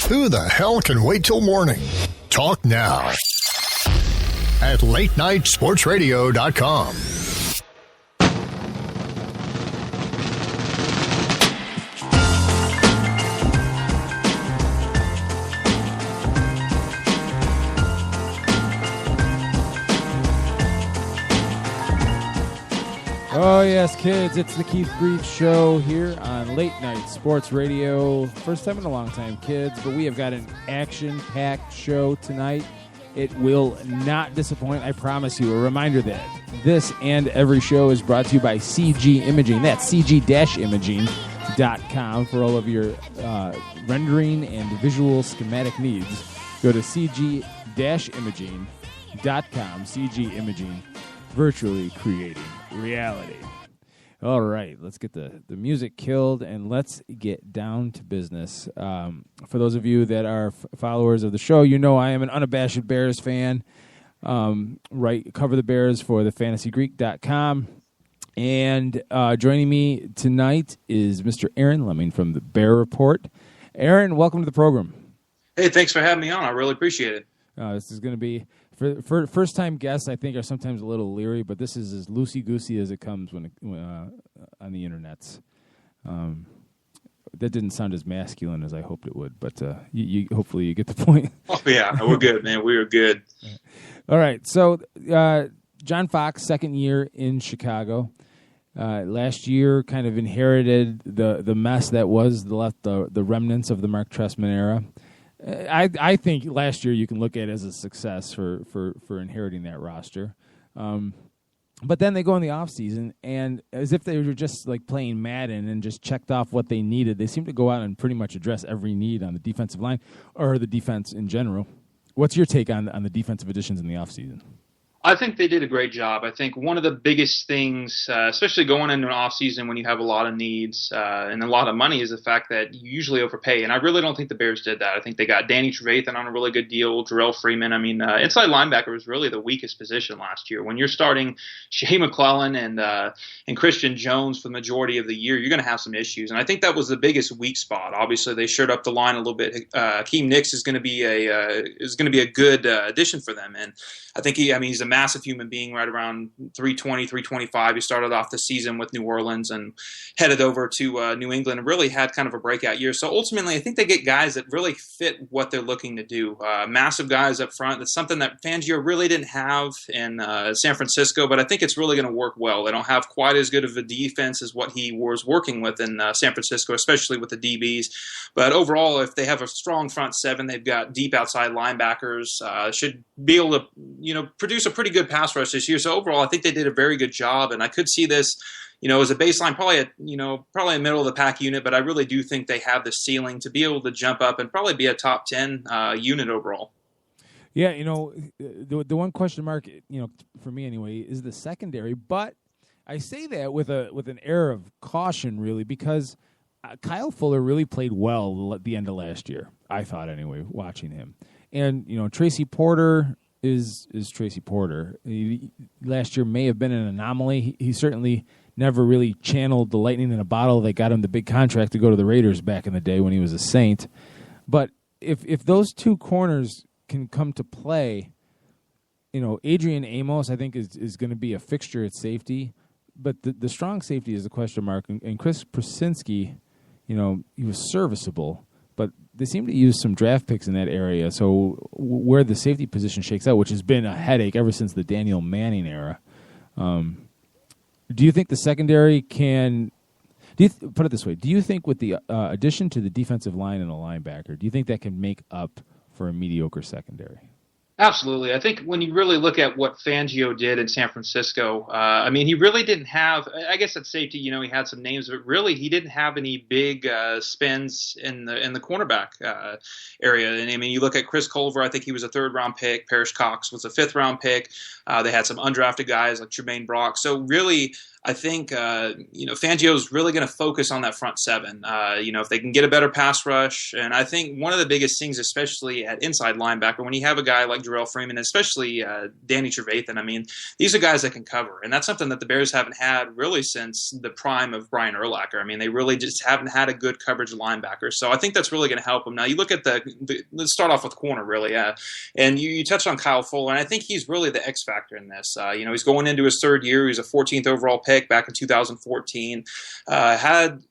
Who the hell can wait till morning? Talk now at latenightsportsradio.com. Oh, yes, kids, it's the Keith Grieve Show here on Late Night Sports Radio. First time in a long time, kids, but we have got an action-packed show tonight. It will not disappoint, I promise you. A reminder that this and every show is brought to you by CG Imaging. That's cg-imaging.com for all of your rendering and visual schematic needs. Go to cg-imaging.com, CG Imaging, virtually creating reality. All right, let's get the music killed and let's get down to business. For those of you that are followers of the show, you know I am an unabashed Bears fan. Cover the Bears for thefantasygreek.com. And joining me tonight is Mr. Aaron Lemming from the Bear Report. Aaron, welcome to the program. Hey, thanks for having me on. I really appreciate it. This is going to be... For first-time guests, I think, are sometimes a little leery, but this is as loosey-goosey as it comes when on the internets. That didn't sound as masculine as I hoped it would, but hopefully you get the point. Oh, yeah, we're good, man. We are good. All right, so John Fox, second year in Chicago. Last year kind of inherited the mess that was the remnants of the Mark Trestman era. I think last year you can look at it as a success for inheriting that roster. But then they go in the offseason, and as if they were just like playing Madden and just checked off what they needed, they seem to go out and pretty much address every need on the defensive line or the defense in general. What's your take on the defensive additions in the offseason? I think they did a great job. I think one of the biggest things, especially going into an offseason when you have a lot of needs and a lot of money, is the fact that you usually overpay. And I really don't think the Bears did that. I think they got Danny Trevathan on a really good deal, Jarrell Freeman. I mean, inside linebacker was really the weakest position last year. When you're starting Shea McClellan and Christian Jones for the majority of the year, you're going to have some issues. And I think that was the biggest weak spot. Obviously, they shored up the line a little bit. Akeem Nicks is going to be a good addition for them. And I think he's a massive human being, right around 320, 325. He started off the season with New Orleans and headed over to New England and really had kind of a breakout year. So ultimately, I think they get guys that really fit what they're looking to do. Massive guys up front. That's something that Fangio really didn't have in San Francisco, but I think it's really going to work well. They don't have quite as good of a defense as what he was working with in San Francisco, especially with the DBs. But overall, if they have a strong front seven, they've got deep outside linebackers, should be able to produce a pretty good pass rush this year. So overall, I think they did a very good job, and I could see this, as a baseline, probably a middle of the pack unit, but I really do think they have the ceiling to be able to jump up and probably be a top 10 unit overall. Yeah, the one question mark, for me anyway, is the secondary, but I say that with an air of caution, really, because Kyle Fuller really played well at the end of last year, I thought anyway, watching him. And, Tracy Porter is Tracy Porter. Last year may have been an anomaly. He certainly never really channeled the lightning in a bottle that got him the big contract to go to the Raiders back in the day when he was a Saint. But if those two corners can come to play, Adrian Amos, I think, is going to be a fixture at safety. But the strong safety is a question mark. And Chris Prasinski, he was serviceable. But they seem to use some draft picks in that area. So where the safety position shakes out, which has been a headache ever since the Daniel Manning era, do you think the secondary can – put it this way. Do you think with the addition to the defensive line and a linebacker, do you think that can make up for a mediocre secondary? Absolutely. I think when you really look at what Fangio did in San Francisco, he really didn't have, I guess at safety, he had some names, but really he didn't have any big spends in the cornerback area. And you look at Chris Culver, I think he was a third-round pick. Parrish Cox was a fifth-round pick. They had some undrafted guys like Jermaine Brock. So really, I think, Fangio's really going to focus on that front seven. If they can get a better pass rush. And I think one of the biggest things, especially at inside linebacker, when you have a guy like Jarrell Freeman, especially Danny Trevathan. I mean, these are guys that can cover, and that's something that the Bears haven't had really since the prime of Brian Urlacher. I mean, they really just haven't had a good coverage linebacker. So I think that's really going to help them. Now, you look at let's start off with corner, really. And you touched on Kyle Fuller, and I think he's really the X factor in this. He's going into his third year. He's a 14th overall pick back in 2014. Had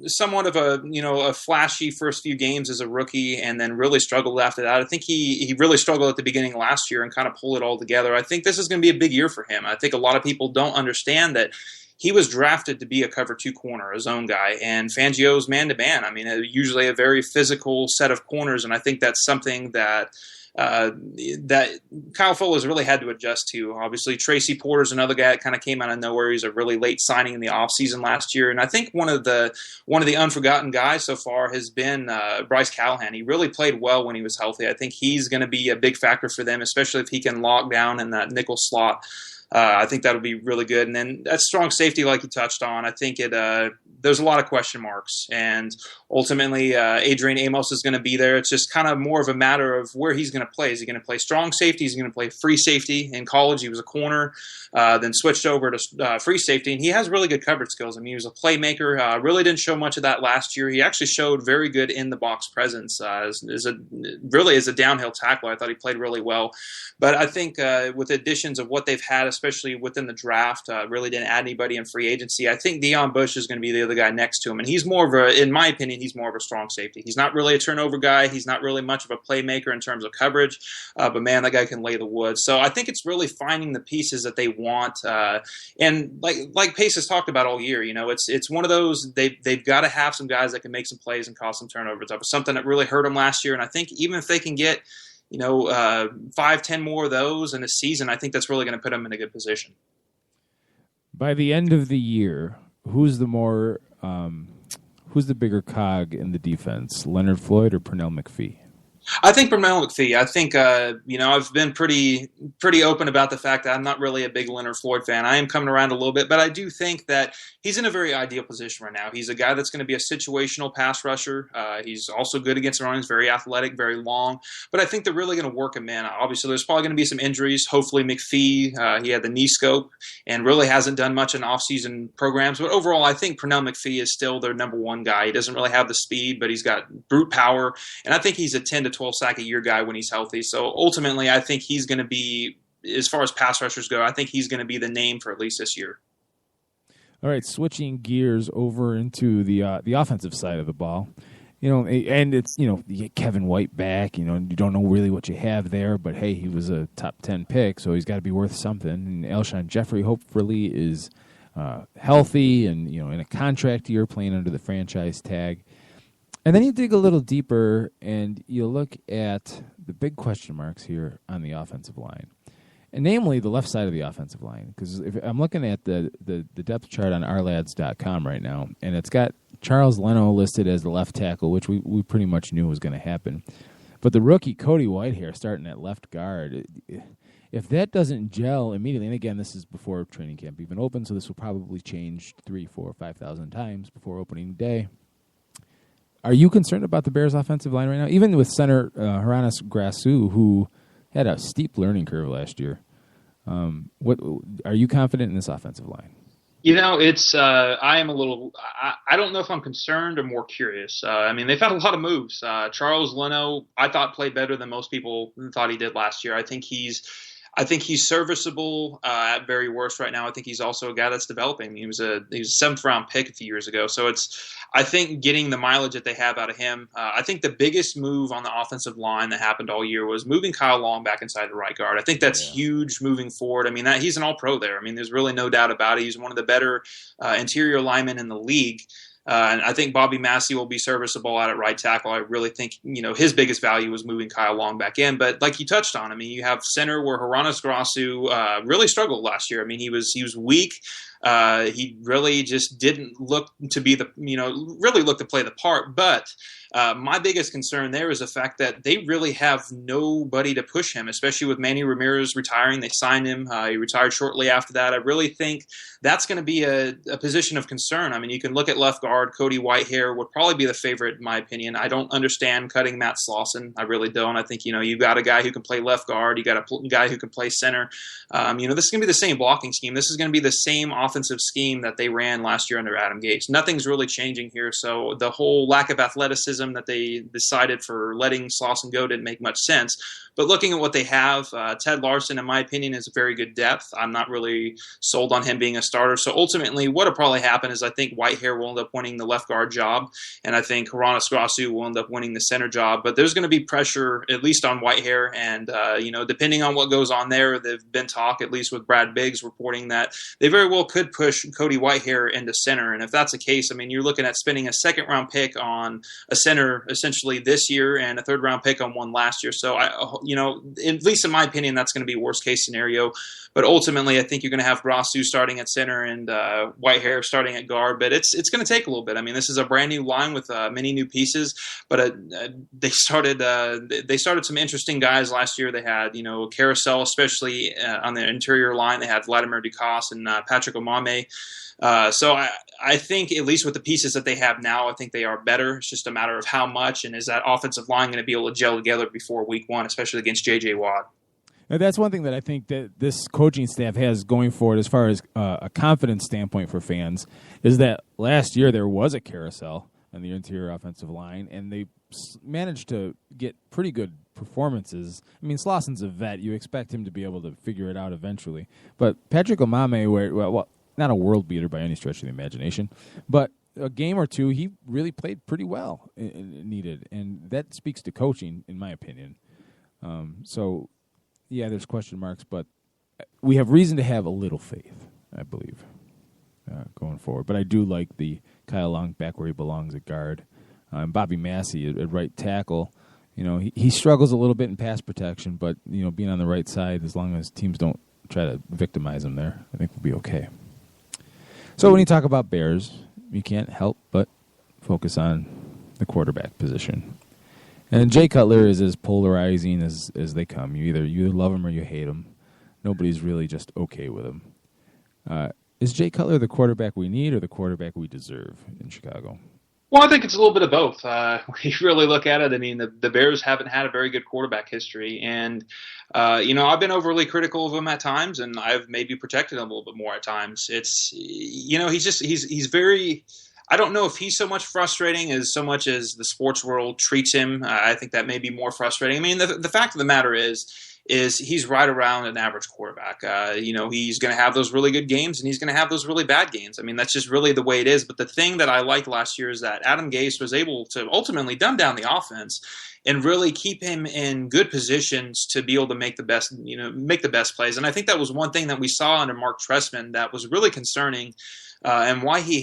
somewhat of a flashy first few games as a rookie, and then really struggled after that. I think he really struggled at the beginning of last year and kind of pulled it all together. I think this is going to be a big year for him. I think a lot of people don't understand that he was drafted to be a cover two corner, a zone guy, and Fangio's man-to-man. I mean, usually a very physical set of corners, and I think that's something that Kyle Fuller has really had to adjust to. Obviously, Tracy Porter's another guy that kind of came out of nowhere. He's a really late signing in the offseason last year. And I think one of the unforgotten guys so far has been Bryce Callahan. He really played well when he was healthy. I think he's going to be a big factor for them, especially if he can lock down in that nickel slot. I think that'll be really good. And then that strong safety, like you touched on, I think there's a lot of question marks. And ultimately, Adrian Amos is going to be there. It's just kind of more of a matter of where he's going to play. Is he going to play strong safety? Is he going to play free safety? In college, he was a corner, then switched over to free safety. And he has really good coverage skills. I mean, he was a playmaker. Really didn't show much of that last year. He actually showed very good in the box presence as a downhill tackler. I thought he played really well. But I think with the additions of what they've had, especially within the draft, really didn't add anybody in free agency. I think Deion Bush is going to be the other guy next to him. And he's more of in my opinion, he's more of a strong safety. He's not really a turnover guy. He's not really much of a playmaker in terms of coverage. But man, that guy can lay the wood. So I think it's really finding the pieces that they want. And like Pace has talked about all year, it's one of those, they've got to have some guys that can make some plays and cause some turnovers. That was something that really hurt them last year. And I think even if they can get 5-10 more of those in a season, I think that's really going to put them in a good position. By the end of the year, who's the bigger cog in the defense, Leonard Floyd or Pernell McPhee? I think Pernell McPhee. I think, I've been pretty open about the fact that I'm not really a big Leonard Floyd fan. I am coming around a little bit, but I do think that he's in a very ideal position right now. He's a guy that's going to be a situational pass rusher. He's also good against the run. He's very athletic, very long. But I think they're really going to work him in. Obviously, there's probably going to be some injuries. Hopefully, McPhee, he had the knee scope and really hasn't done much in off-season programs. But overall, I think Pernell McPhee is still their number one guy. He doesn't really have the speed, but he's got brute power. And I think he's a 10 to 12 sack a year guy when he's healthy. So ultimately, I think he's going to be, as far as pass rushers go, I think he's going to be the name for at least this year. All right, switching gears over into the offensive side of the ball, and it's you get Kevin White back, you don't know really what you have there, but hey, he was a top 10 pick, so he's got to be worth something. And Alshon Jeffrey hopefully is healthy and in a contract year playing under the franchise tag. And then you dig a little deeper and you look at the big question marks here on the offensive line, and namely the left side of the offensive line. Because if I'm looking at the depth chart on ourlads.com right now, and it's got Charles Leno listed as the left tackle, which we pretty much knew was going to happen. But the rookie Cody Whitehair starting at left guard, if that doesn't gel immediately, and again, this is before training camp even open, so this will probably change 3,000, 4,000, 5,000 times before opening day. Are you concerned about the Bears' offensive line right now? Even with center Haranis Grasu, who had a steep learning curve last year. What are you confident in this offensive line? It's I am a little. I don't know if I'm concerned or more curious. They've had a lot of moves. Charles Leno, I thought played better than most people thought he did last year. I think he's serviceable at very worst right now. I think he's also a guy that's developing. He was a 7th round pick a few years ago. So I think getting the mileage that they have out of him. I think the biggest move on the offensive line that happened all year was moving Kyle Long back inside the right guard. I think that's huge moving forward. He's an all-pro there. There's really no doubt about it. He's one of the better interior linemen in the league. And I think Bobby Massey will be serviceable out at right tackle. I really think, his biggest value was moving Kyle Long back in. But like you touched on, you have center where Haranis Grasu really struggled last year. He was weak. He really just didn't look to be really look to play the part. But My biggest concern there is the fact that they really have nobody to push him, especially with Manny Ramirez retiring. They signed him. He retired shortly after that. I really think that's going to be a position of concern. I mean, you can look at left guard. Cody Whitehair would probably be the favorite in my opinion. I don't understand cutting Matt Slauson. I really don't. I think, you've got a guy who can play left guard. You got a guy who can play center. This is going to be the same blocking scheme. This is going to be the same offensive scheme that they ran last year under Adam Gase. Nothing's really changing here. So the whole lack of athleticism that they decided for letting Slauson go didn't make much sense. But looking at what they have, Ted Larson, in my opinion, is a very good depth. I'm not really sold on him being a starter. So ultimately, what will probably happen is I think Whitehair will end up winning the left guard job, and I think Hronis Grasu will end up winning the center job. But there's going to be pressure, at least on Whitehair, and depending on what goes on there, there's been talk, at least with Brad Biggs reporting that they very well could push Cody Whitehair into center. And if that's the case, I mean, you're looking at spending a second-round pick on a center essentially this year and a third-round pick on one last year. So at least in my opinion, that's going to be worst case scenario. But ultimately, I think you're going to have Grasu starting at center and Whitehair starting at guard. But it's going to take a little bit. I mean, this is a brand new line with many new pieces. But they started some interesting guys last year. They had Carousel, especially on the interior line. They had Vladimir Ducasse and Patrick Omame. So I think, at least with the pieces that they have now, I think they are better. It's just a matter of how much, and is that offensive line going to be able to gel together before week one, especially against J.J. Watt. Now, that's one thing that I think that this coaching staff has going forward as far as a confidence standpoint for fans is that last year there was a carousel on the interior offensive line, and they managed to get pretty good performances. I mean, Slauson's a vet. You expect him to be able to figure it out eventually. But Patrick Omame, not a world beater by any stretch of the imagination, but a game or two he really played pretty well needed, and that speaks to coaching, in my opinion. So, yeah, there's question marks, but we have reason to have a little faith, I believe, going forward. But I do like the Kyle Long back where he belongs at guard. And Bobby Massey at right tackle. He struggles a little bit in pass protection, but, being on the right side, as long as teams don't try to victimize him there, I think we'll be okay. So when you talk about Bears, you can't help but focus on the quarterback position. And Jay Cutler is as polarizing as they come. You either love him or you hate him. Nobody's really just okay with him. Is Jay Cutler the quarterback we need or the quarterback we deserve in Chicago? Well, I think it's a little bit of both. When you really look at it, I mean, the Bears haven't had a very good quarterback history. And, I've been overly critical of him at times, and I've maybe protected him a little bit more at times. It's, he's very – I don't know if he's so much frustrating as so much as the sports world treats him. I think that may be more frustrating. I mean, the fact of the matter is he's right around an average quarterback. He's going to have those really good games and he's going to have those really bad games. I mean, that's just really the way it is. But the thing that I liked last year is that Adam Gase was able to ultimately dumb down the offense and really keep him in good positions to be able to make the best plays. And I think that was one thing that we saw under Mark Trestman that was really concerning. And why he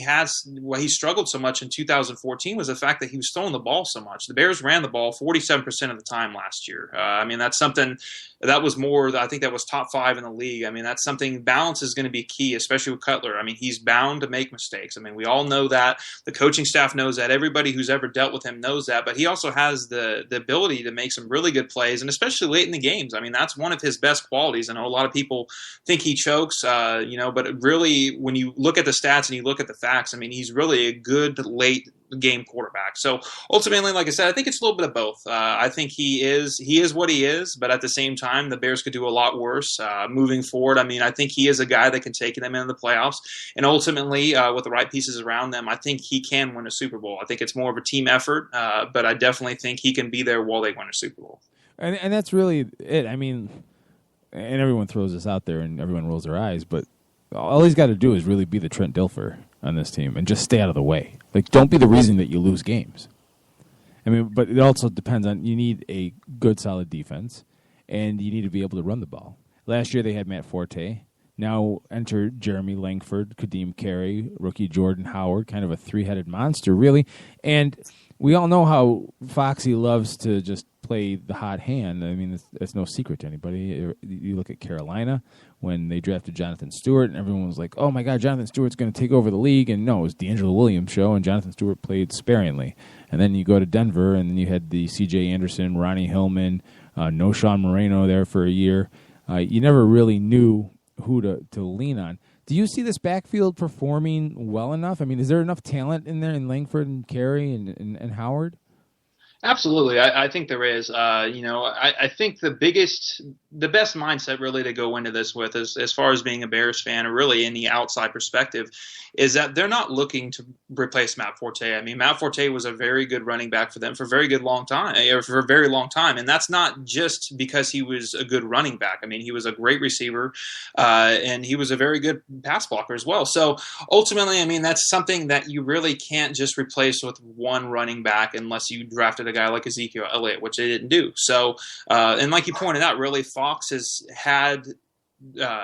struggled so much in 2014 was the fact that he was throwing the ball so much. The Bears ran the ball 47% of the time last year. That's something that was more. I think that was top 5 in the league. I mean, that's something. Balance is going to be key, especially with Cutler. I mean, he's bound to make mistakes. I mean, we all know that. The coaching staff knows that. Everybody who's ever dealt with him knows that. But he also has the ability to make some really good plays, and especially late in the games. I mean, that's one of his best qualities. I know a lot of people think he chokes, but really, when you look at the stats and you look at the facts, I mean, he's really a good late game quarterback. So ultimately, like I said, I think it's a little bit of both. I think he is what he is, but at the same time, the Bears could do a lot worse moving forward. I mean, I think he is a guy that can take them into the playoffs, and ultimately, with the right pieces around them, I think he can win a Super Bowl. I think it's more of a team effort, but I definitely think he can be there while they win a Super Bowl. And that's really it. I mean, and everyone throws this out there and everyone rolls their eyes, but all he's got to do is really be the Trent Dilfer on this team and just stay out of the way. Like, don't be the reason that you lose games. I mean, but it also depends on, you need a good, solid defense, and you need to be able to run the ball. Last year they had Matt Forte. Now enter Jeremy Langford, Kadeem Carey, rookie Jordan Howard, kind of a three-headed monster, really. And we all know how Foxy loves to just play the hot hand. I mean, it's no secret to anybody. You look at Carolina when they drafted Jonathan Stewart, and everyone was like, "Oh my God, Jonathan Stewart's going to take over the league." And no, it was D'Angelo Williams' show, and Jonathan Stewart played sparingly. And then you go to Denver, and then you had the C.J. Anderson, Ronnie Hillman, no Sean Moreno there for a year. You never really knew who to lean on. Do you see this backfield performing well enough? I mean, is there enough talent in there in Langford and Carey and Howard? Absolutely. I think there is. I think the best mindset really to go into this with, as far as being a Bears fan, or really in the outside perspective, is that they're not looking to replace Matt Forte. I mean, Matt Forte was a very good running back for them for a very long time. And that's not just because he was a good running back. I mean, he was a great receiver, and he was a very good pass blocker as well. So ultimately, I mean, that's something that you really can't just replace with one running back unless you drafted a guy like Ezekiel Elliott, which they didn't do. So, and like you pointed out, really, Fox has had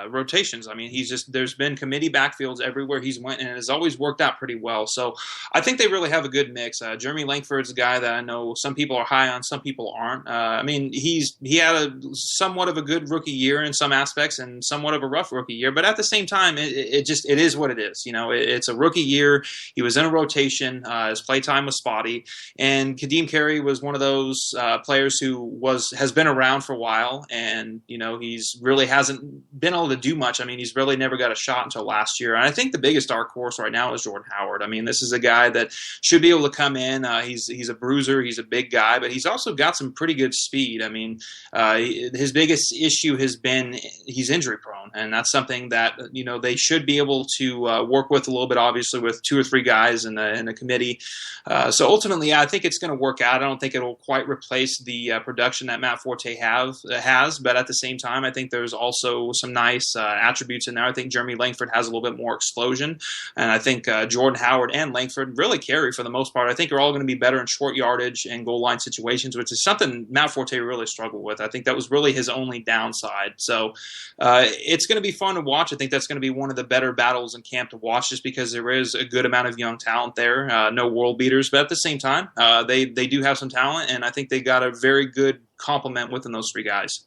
rotations. I mean, there's been committee backfields everywhere he's went, and it has always worked out pretty well. So I think they really have a good mix. Jeremy Langford's a guy that I know some people are high on, some people aren't. I mean, he had somewhat of a good rookie year in some aspects and somewhat of a rough rookie year, but at the same time, it is what it is. You know, it's a rookie year. He was in a rotation. His play time was spotty, and Kadeem Carey was one of those players who has been around for a while, and you know, he's really hasn't been able to do much. I mean, he's really never got a shot until last year. And I think the biggest dark horse right now is Jordan Howard. I mean, this is a guy that should be able to come in. He's a bruiser. He's a big guy, but he's also got some pretty good speed. I mean, his biggest issue has been he's injury prone. And that's something that, you know, they should be able to work with a little bit, obviously, with 2 or 3 guys in the committee. So ultimately, I think it's going to work out. I don't think it'll quite replace the production that Matt Forte has, but at the same time, I think there's also some nice attributes in there. I think Jeremy Langford has a little bit more explosion, and I think Jordan Howard and Langford, really Carey for the most part, I think are all going to be better in short yardage and goal line situations, which is something Matt Forte really struggled with. I think that was really his only downside. So it's going to be fun to watch. I think that's going to be one of the better battles in camp to watch, just because there is a good amount of young talent there. No world beaters, but at the same time, they do have some talent, and I think they got a very good complement within those 3 guys.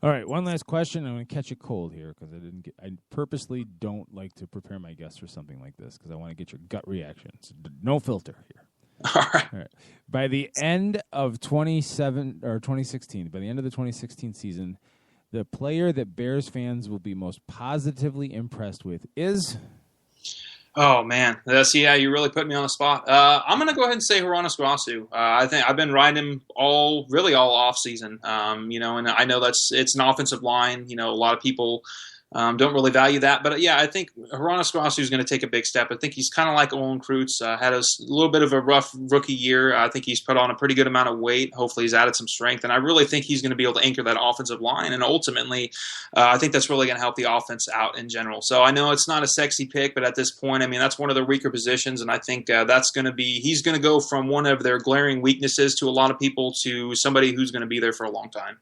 All right, one last question. I'm going to catch a cold here because I purposely don't like to prepare my guests for something like this because I want to get your gut reactions. No filter here. All right. By the end of 2016, by the end of the 2016 season, the player that Bears fans will be most positively impressed with is... Oh, man. You really put me on the spot. I'm going to go ahead and say Hronis Grasu. I think I've been riding him all off season. And I know it's an offensive line. You know, a lot of people don't really value that. But, yeah, I think Hronis Grasu is going to take a big step. I think he's kind of like Olin Kreutz, had a little bit of a rough rookie year. I think he's put on a pretty good amount of weight. Hopefully he's added some strength. And I really think he's going to be able to anchor that offensive line. And ultimately, I think that's really going to help the offense out in general. So I know it's not a sexy pick, but at this point, I mean, that's one of their weaker positions. And I think he's going to go from one of their glaring weaknesses to a lot of people to somebody who's going to be there for a long time.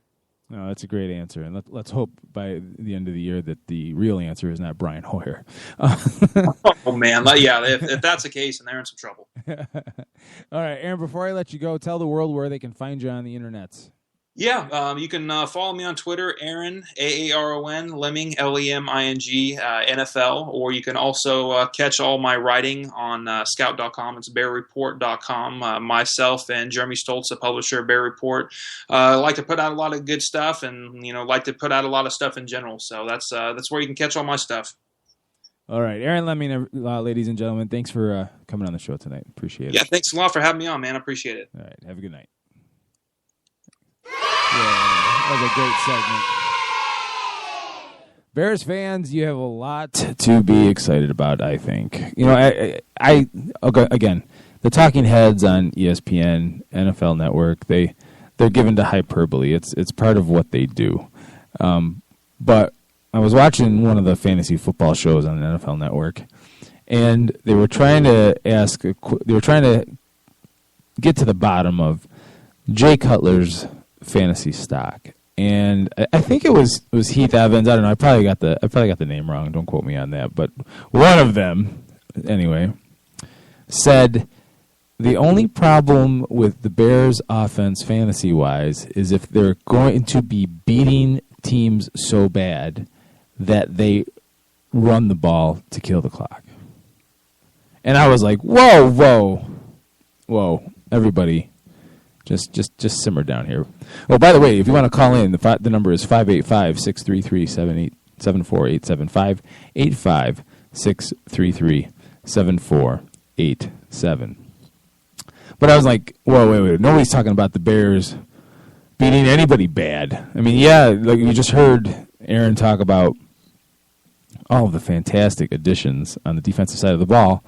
No, that's a great answer, and let's hope by the end of the year that the real answer is not Brian Hoyer. Oh man, yeah, if that's the case, then they're in some trouble. All right, Aaron. Before I let you go, tell the world where they can find you on the internets. Yeah, you can follow me on Twitter, Aaron, Aaron, Lemming, Leming, NFL, or you can also catch all my writing on scout.com. It's bearreport.com. Myself and Jeremy Stoltz, the publisher of Bear Report, like to put out a lot of good stuff and, like to put out a lot of stuff in general. So that's where you can catch all my stuff. All right, Aaron Lemming, ladies and gentlemen, thanks for coming on the show tonight. Appreciate it. Yeah, thanks a lot for having me on, man. I appreciate it. All right, have a good night. Yeah, that was a great segment. Bears fans, you have a lot to be excited about, I think. Okay, again, the talking heads on ESPN, NFL Network, they're given to hyperbole. It's part of what they do. But I was watching one of the fantasy football shows on the NFL Network, and they were trying to get to the bottom of Jay Cutler's fantasy stock, and I think it was Heath Evans. I don't know. I probably got the name wrong. Don't quote me on that. But one of them, anyway, said The only problem with the Bears' offense, fantasy-wise, is if they're going to be beating teams so bad that they run the ball to kill the clock. And I was like, whoa, everybody, just simmer down here. Well, by the way, if you want to call in, the number is 585-633-7487, 585-633-7487. But I was like, whoa, wait. Nobody's talking about the Bears beating anybody bad. I mean, yeah, like you just heard Aaron talk about all of the fantastic additions on the defensive side of the ball.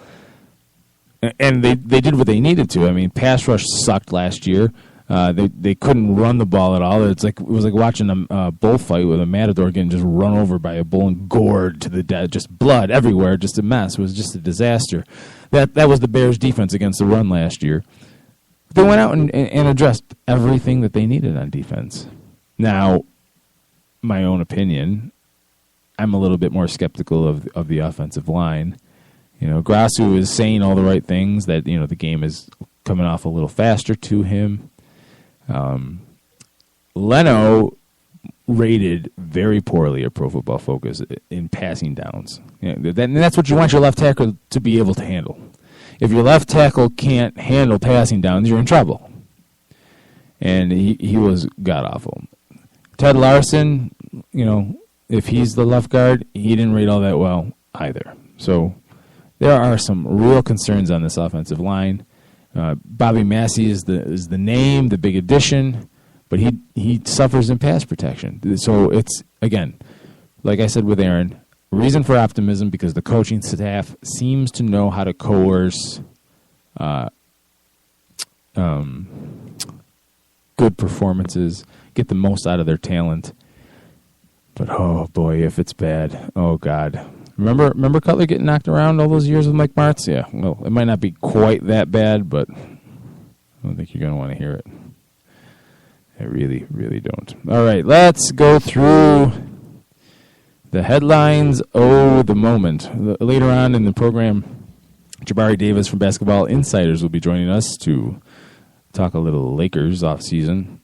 And they did what they needed to. I mean, pass rush sucked last year. They couldn't run the ball at all. It was like watching a bullfight with a matador getting just run over by a bull and gored to the death. Just blood everywhere, just a mess. It was just a disaster. That was the Bears' defense against the run last year. They went out and addressed everything that they needed on defense. Now, my own opinion, I'm a little bit more skeptical of the offensive line. You know, Grasu is saying all the right things, that, you know, the game is coming off a little faster to him. Leno rated very poorly at Pro Football Focus in passing downs. You know, and that's what you want your left tackle to be able to handle. If your left tackle can't handle passing downs, you're in trouble. And he was god-awful. Ted Larson, you know, if he's the left guard, he didn't rate all that well either. So there are some real concerns on this offensive line. Bobby Massey is the name, the big addition, but he suffers in pass protection. So it's, again, like I said with Aaron, reason for optimism because the coaching staff seems to know how to coerce good performances, get the most out of their talent. But, oh, boy, if it's bad, oh, God. Remember Cutler getting knocked around all those years with Mike Martz? Yeah, well, it might not be quite that bad, but I don't think you're going to want to hear it. I really, really don't. All right, let's go through the headlines. The moment. Later on in the program, Jabari Davis from Basketball Insiders will be joining us to talk a little Lakers off season.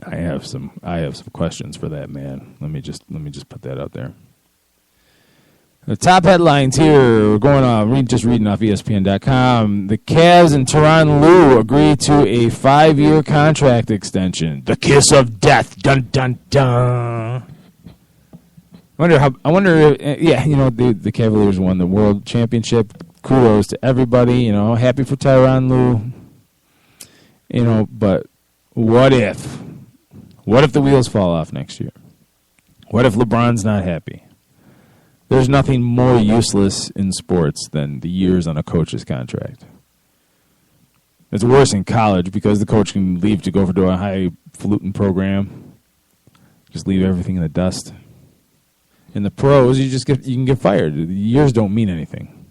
I have some questions for that man. Let me just put that out there. The top headlines here, we're going on, just reading off ESPN.com. The Cavs and Tyronn Lue agree to a 5-year contract extension. The kiss of death. Dun, dun, dun. The Cavaliers won the World Championship. Kudos to everybody, you know, happy for Tyronn Lue. You know, but what if the wheels fall off next year? What if LeBron's not happy? There's nothing more useless in sports than the years on a coach's contract. It's worse in college because the coach can leave to go to a highfalutin program. Just leave everything in the dust. In the pros, you can get fired. The years don't mean anything.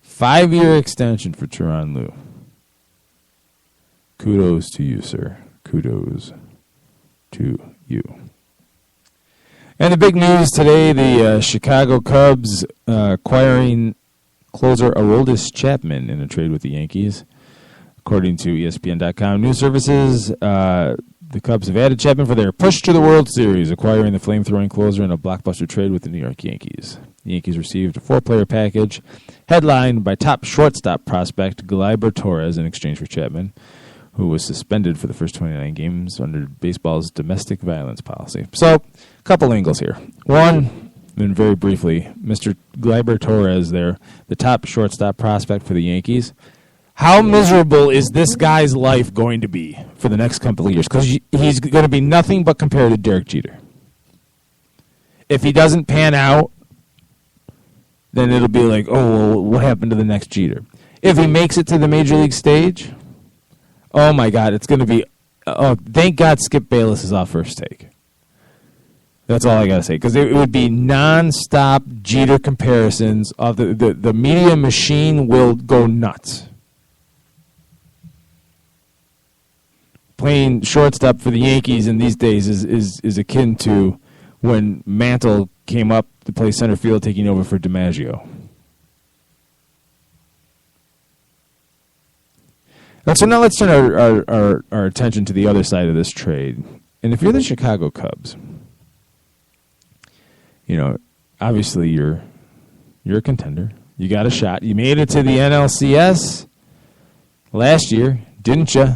5-year extension for Tyronn Lue. Kudos to you, sir. Kudos to you. And the big news today, the Chicago Cubs acquiring closer Aroldis Chapman in a trade with the Yankees. According to ESPN.com news services, the Cubs have added Chapman for their push to the World Series, acquiring the flame-throwing closer in a blockbuster trade with the New York Yankees. The Yankees received a 4-player package headlined by top shortstop prospect Gleyber Torres in exchange for Chapman, who was suspended for the first 29 games under baseball's domestic violence policy. So, a couple angles here. One, and very briefly, Mr. Gleyber Torres there, the top shortstop prospect for the Yankees. How miserable is this guy's life going to be for the next couple of years? Because he's going to be nothing but compared to Derek Jeter. If he doesn't pan out, then it'll be like, oh, well, what happened to the next Jeter? If he makes it to the major league stage, oh, my God, it's going to be, thank God Skip Bayless is off First Take. That's all I got to say. Because it would be nonstop Jeter comparisons. Of the media machine will go nuts. Playing shortstop for the Yankees in these days is akin to when Mantle came up to play center field taking over for DiMaggio. So now let's turn our attention to the other side of this trade. And if you're the Chicago Cubs, obviously you're a contender. You got a shot. You made it to the NLCS last year, didn't you?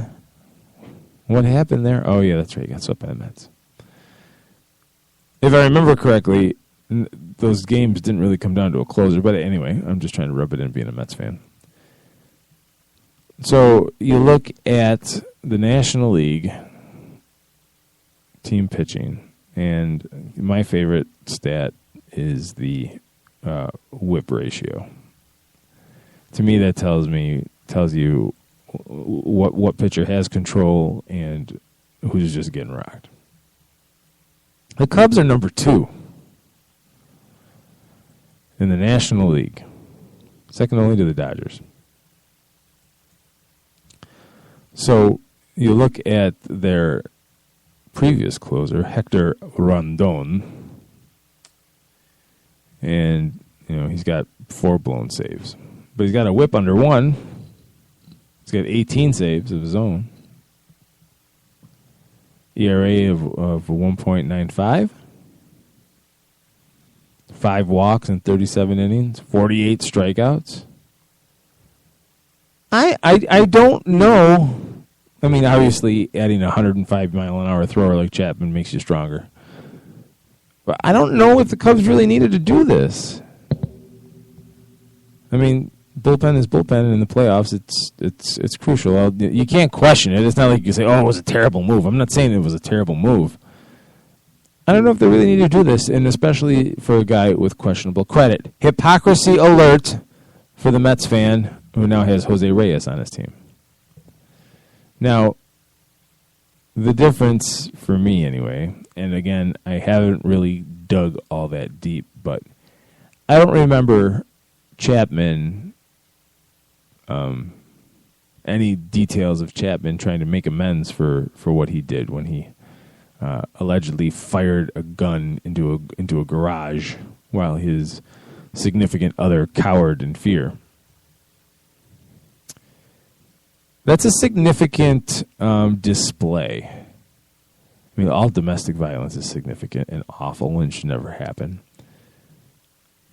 What happened there? Oh, yeah, that's right. You got swept by the Mets. If I remember correctly, those games didn't really come down to a closer. But anyway, I'm just trying to rub it in being a Mets fan. So you look at the National League team pitching, and my favorite stat is the whip ratio. To me, that tells you what pitcher has control and who's just getting rocked. The Cubs are number 2 in the National League, second only to the Dodgers. So you look at their previous closer, Hector Rondon, and he's got 4 blown saves, but he's got a whip under 1. He's got 18 saves of his own. ERA of 1.95. 5 walks in 37 innings. 48 strikeouts. I don't know. I mean, obviously, adding a 105-mile-an-hour thrower like Chapman makes you stronger. But I don't know if the Cubs really needed to do this. I mean, bullpen is bullpen, and in the playoffs, it's crucial. You can't question it. It's not like you say, "Oh, it was a terrible move." I'm not saying it was a terrible move. I don't know if they really need to do this, and especially for a guy with questionable credit. Hypocrisy alert for the Mets fan who now has Jose Reyes on his team. Now, the difference for me anyway, and again, I haven't really dug all that deep, but I don't remember Chapman, any details of Chapman trying to make amends for what he did when he allegedly fired a gun into a garage while his significant other cowered in fear. That's a significant display. I mean, all domestic violence is significant and awful and should never happen.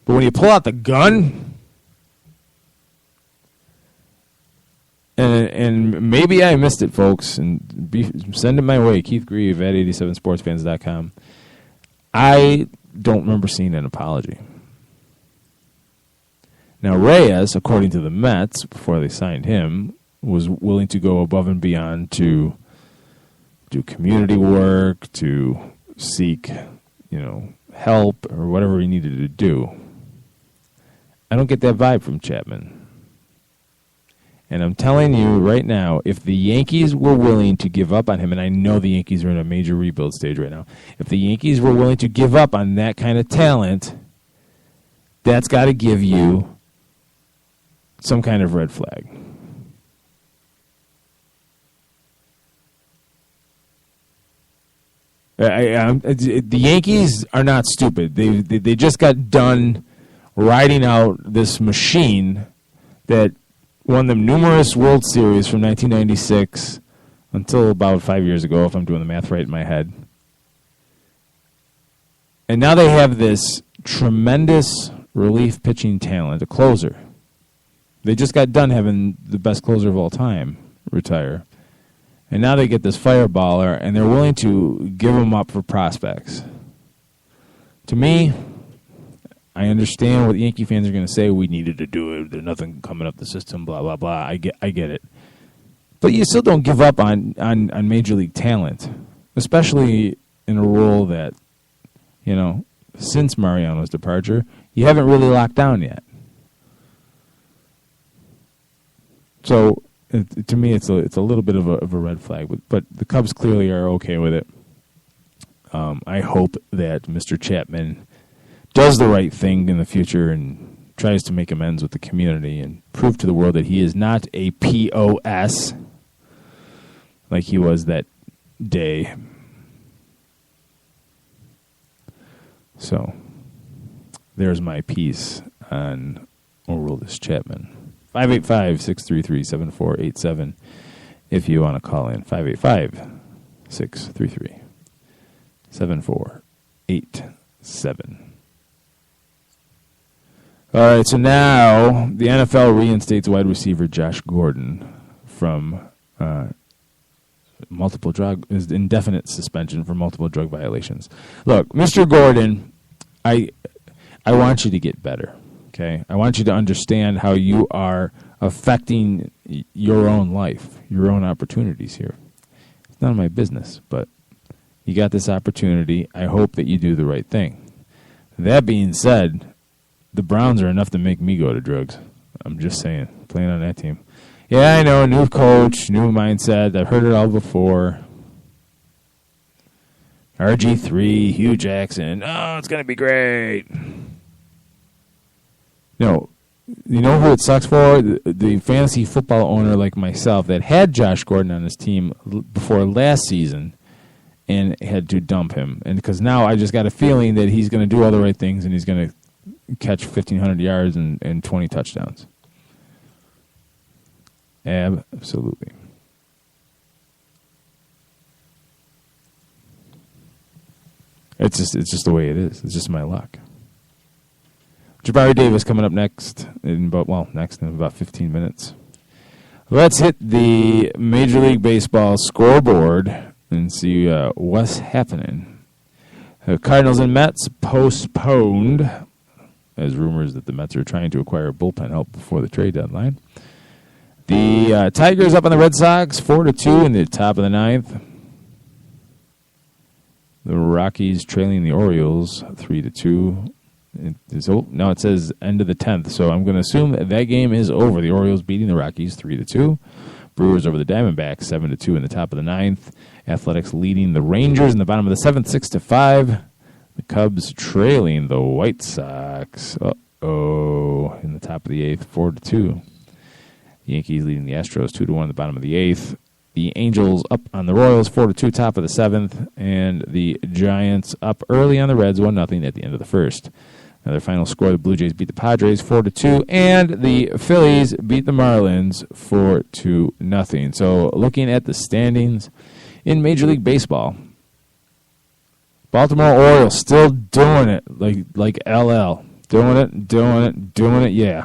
But when you pull out the gun, and maybe I missed it, folks, and send it my way, Keith Grieve at 87sportsfans.com. I don't remember seeing an apology. Now, Reyes, according to the Mets, before they signed him, was willing to go above and beyond to do community work, to seek, help or whatever he needed to do. I don't get that vibe from Chapman. And I'm telling you right now, if the Yankees were willing to give up on him, and I know the Yankees are in a major rebuild stage right now, if the Yankees were willing to give up on that kind of talent, that's got to give you some kind of red flag. The Yankees are not stupid. They just got done riding out this machine that won them numerous World Series from 1996 until about 5 years ago, if I'm doing the math right in my head. And now they have this tremendous relief pitching talent, a closer. They just got done having the best closer of all time retire. And now they get this fireballer, and they're willing to give him up for prospects. To me, I understand what Yankee fans are going to say. We needed to do it. There's nothing coming up the system, blah, blah, blah. I get it. But you still don't give up on Major League talent, especially in a role that, since Mariano's departure, you haven't really locked down yet. So, to me, it's a little bit of a red flag, but the Cubs clearly are okay with it. I hope that Mr. Chapman does the right thing in the future and tries to make amends with the community and prove to the world that he is not a POS like he was that day. So, there's my piece on Aroldis Chapman. 585-633-7487 if you want to call in. 585-633-7487. All right, so now the NFL reinstates wide receiver Josh Gordon from indefinite suspension for multiple drug violations. Look, Mr. Gordon, I want you to get better, okay? I want you to understand how you are affecting your own life, your own opportunities here. It's none of my business, but you got this opportunity. I hope that you do the right thing. That being said, the Browns are enough to make me go to drugs. I'm just saying, playing on that team. Yeah, I know, new coach, new mindset. I've heard it all before. RG3, Hugh Jackson. Oh, it's going to be great. You know who it sucks for? The fantasy football owner like myself that had Josh Gordon on his team before last season and had to dump him. And because now I just got a feeling that he's going to do all the right things and he's going to catch 1,500 yards and 20 touchdowns. Absolutely. It's just the way it is. It's just my luck. Jabari Davis coming up next in about 15 minutes. Let's hit the Major League Baseball scoreboard and see what's happening. The Cardinals and Mets postponed, as rumors that the Mets are trying to acquire bullpen help before the trade deadline. The Tigers up on the Red Sox, 4-2 in the top of the ninth. The Rockies trailing the Orioles, 3-2. Now it says end of the 10th, so I'm going to assume that game is over. The Orioles beating the Rockies 3-2. Brewers over the Diamondbacks 7-2 in the top of the ninth. Athletics leading the Rangers in the bottom of the seventh 6-5. The Cubs trailing the White Sox. In the top of the eighth 4-2. The Yankees leading the Astros 2-1 in the bottom of the eighth. The Angels up on the Royals 4-2 top of the seventh, and the Giants up early on the Reds 1-0 at the end of the first. Another final score: the Blue Jays beat the Padres 4-2, and the Phillies beat the Marlins 4-0. So, looking at the standings in Major League Baseball, Baltimore Orioles still doing it like LL, doing it. Yeah.